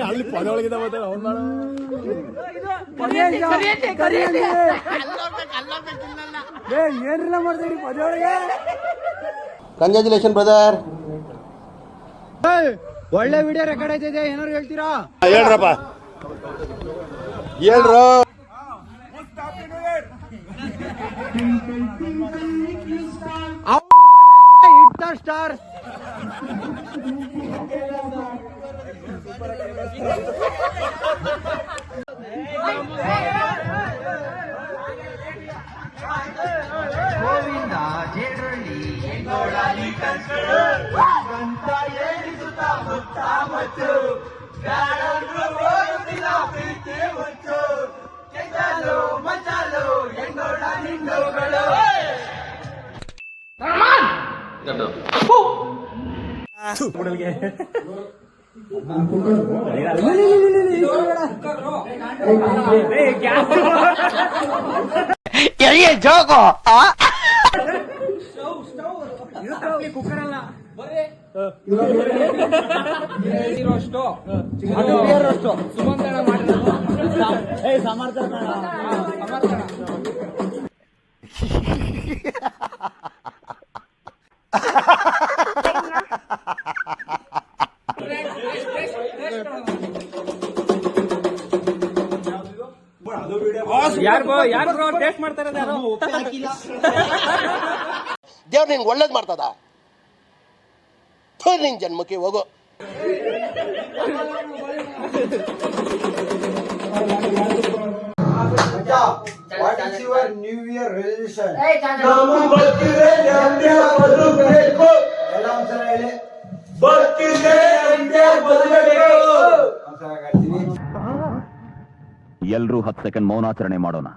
ಅಲ್ಲಿ ಪದ ಒಳಗಿದ ಏನಿಲ್ಲ ಮಾಡ್ತೀರಿ ಪದ ಒಳಗೆ. Congratulation brother. ಒಳ್ಳೆ ವಿಡಿಯೋ ರೆಕಾರ್ಡ್ ಆಯ್ತಿದೆ, ಏನಾರು ಹೇಳ್ತೀರಾ? ಹೇಳ್ರಪ್ಪ, ಹೇಳ್ರು. Hit the star. ಗೋವಿಂದ ಜೇಡ್ರಳ್ಳಿ ಎಂಗೋಳಾಲಿ ಕನ್ಸಳು ಅಂತ ಏನಿಸುತ್ತ ಮುತ್ತ ಮಚ್ಚು ಬ್ಯಾಡಂದ್ರು ಹೋಗುತ್ತಿಲ್ಲ ಪ್ರೀತಿ ಹುಚ್ಚು ಕೆಂಚಲು ಮಚ್ಚಲು ಎಂಗೋಳ ನಿಂಡುಗಳು. ಜೋಗೋ ಕುಕ್ಕರ್ ಅಲ್ಲ, ಯಾರು ಟೇಸ್ಟ್ ಮಾಡ್ತಾರೆ? ದೇವ್ರು ನಿನ್ಗೆ ಒಳ್ಳೇದ್ ಮಾಡ್ತದ? ನಿನ್ ಜನ್ಮಕ್ಕೆ ಹೋಗೋ. What is your New Year resolution? ಎಲ್ರೂ 10 ಸೆಕೆಂಡ್ ಮೌನಾಚರಣೆ ಮಾಡೋಣ.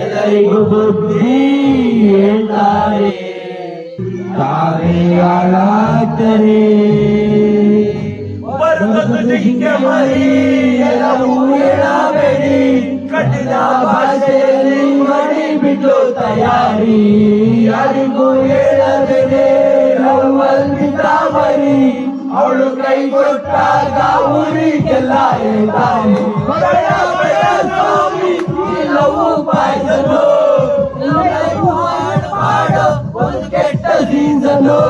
ಎಲ್ಲರಿಗೂ ಬುದ್ಧಿ ಹೇಳ್ತಾರೆ, ತಾವೇ ಹಾಳಾಗ್ತಾರೆ. ಜಿಂಕೆ ಮರಿ ಎಲ್ಲವೂ ಹೇಳಬೇಡಿ, ಕಠಿಣ ಭಾಷೆಯಲ್ಲಿ ಮಡಿ ಬಿಟ್ಟು ತಯಾರಿ. ಯಾರಿಗೂ ಹೇಳಬೇಡಿ ನಮ್ಮಲ್ಲಿದ್ದ ಮರಿ, ಅವಳು ಕೈ ಕೊಟ್ಟಾಗ ಊರಿಗೆಲ್ಲ ಹೇಳ್ತಾನೆ ಸ್ವಾಮಿ ಎಲ್ಲವೂ ಪಾಯ್ಸನು. ಮಾಡೋ ಒಂದು ಕೆಟ್ಟ ಸೀಸನು,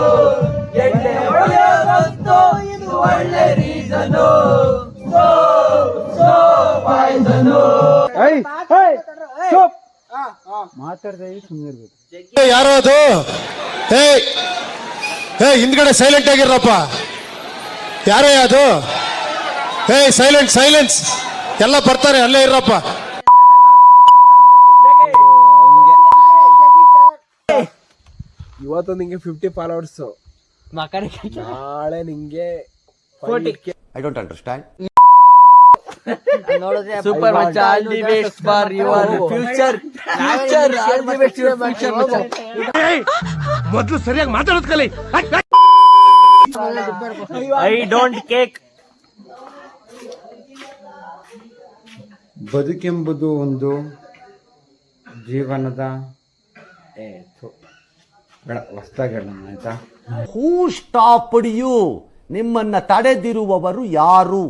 ಎಣ್ಣೆ ಹೊಡೆಯೋದಂತೂ ಇದು ಒಳ್ಳೆ ರೀಸನು. ಪಾಯ್ಸನು ಮಾತಾಡ್ದೆ ಸುಮ್ಮನಿರ್ಬೇಕು. ಯಾರೋ ಅದು? ಹಿಂದ್ಗಡೆ ಸೈಲೆಂಟ್ ಆಗಿರಪ್ಪ. ಯಾರೇ ಅದು? ಸೈಲೆಂಟ್ ಸೈಲೆನ್ಸ್, ಎಲ್ಲ ಬರ್ತಾರೆ, ಅಲ್ಲೇ ಇರಪ್ಪ. ಇವತ್ತು ನಿಂಗೆ 50 ಫಾಲೋವರ್ಸ್, ನಾಳೆ ನಿಂಗೆ 40. I don't understand. ಸೂಪರ್ ಮಚ್ಚ, all the best for your future. All the best your future ಮಚ್ಚ. ಮೊದಲು ಸರಿಯಾಗಿ ಮಾತಾಡೋದು ಕಲಿ. I don't cake. ಬದುಕೆಂಬುದು ಒಂದು ಜೀವನದ ಹೊಸದಾಗಿ ಹೇಳೋಣ ಆಯ್ತಾ? ಹೂ ಸ್ಟಾಪ್ಡ್ ಯು? ನಿಮ್ಮನ್ನ ತಡೆದಿರುವವರು ಯಾರು?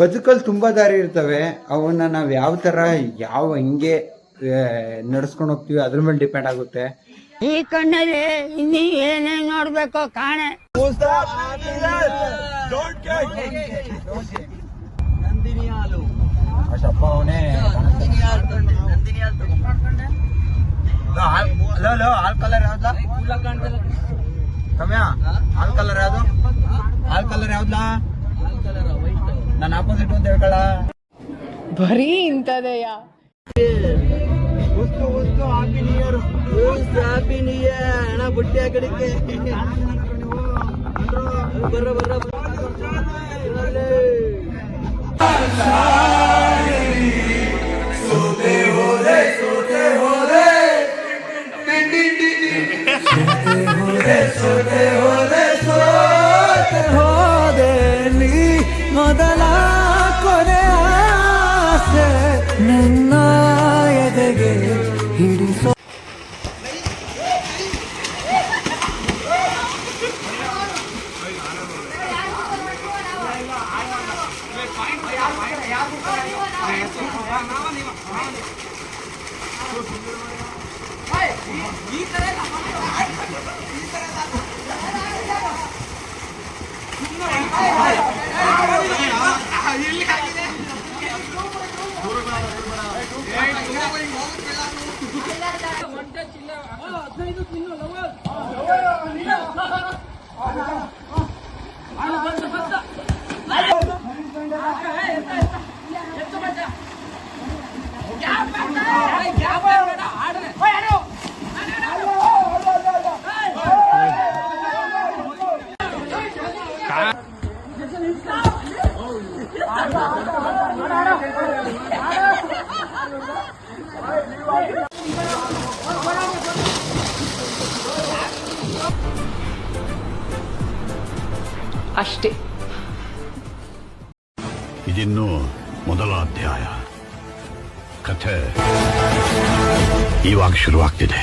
ಬದುಕಲ್ಲಿ ತುಂಬಾ ದಾರಿ ಇರ್ತವೆ, ಅವನ್ನ ನಾವು ಯಾವ ತರ ಹೆಂಗೆ ನಡ್ಸ್ಕೊಂಡು ಹೋಗ್ತೀವಿ ಅದ್ರ ಮೇಲೆ ಡಿಪೆಂಡ್ ಆಗುತ್ತೆ. ಈ ಕಣ್ಣಲ್ಲಿ ಇನ್ನೀ ಏನೇನ್ ನೋಡ್ಬೇಕೋ ಕಾಣೆ. ನಂದಿನಿ ಹಾಲು, ಹಾಲ್ ಕಲರ್ ಯಾವ್ದ? ಕಮ್ಯಾ ಹಾಲ್ ಕಲರ್ ಯಾವ್ದು? ಹಾಲ್ ಕಲರ್ ಯಾವ್ದಾ? ನಾನು ಆಪೋಸಿಟ್ ಅಂತ ಹೇಳ್ಕೊಳ. ಬರೀ ಇಂಥದೆಯ. ಉಸ್ತು happy new year. Happy new year ಅಣ್ಣ, ಬುಟ್ಟಿ ಆ ಕಡೆಗೆ ಬರ್ರ ನನ್ನ ಎದೆಗೆ ಹಿಡಿಸೋ ಅಷ್ಟೇ. ಇದಿನ್ನು ಮೊದಲ ಅಧ್ಯಾಯ. ಕಥೆ ಇವಾಗ ಶುರುವಾಗ್ತಿದೆ.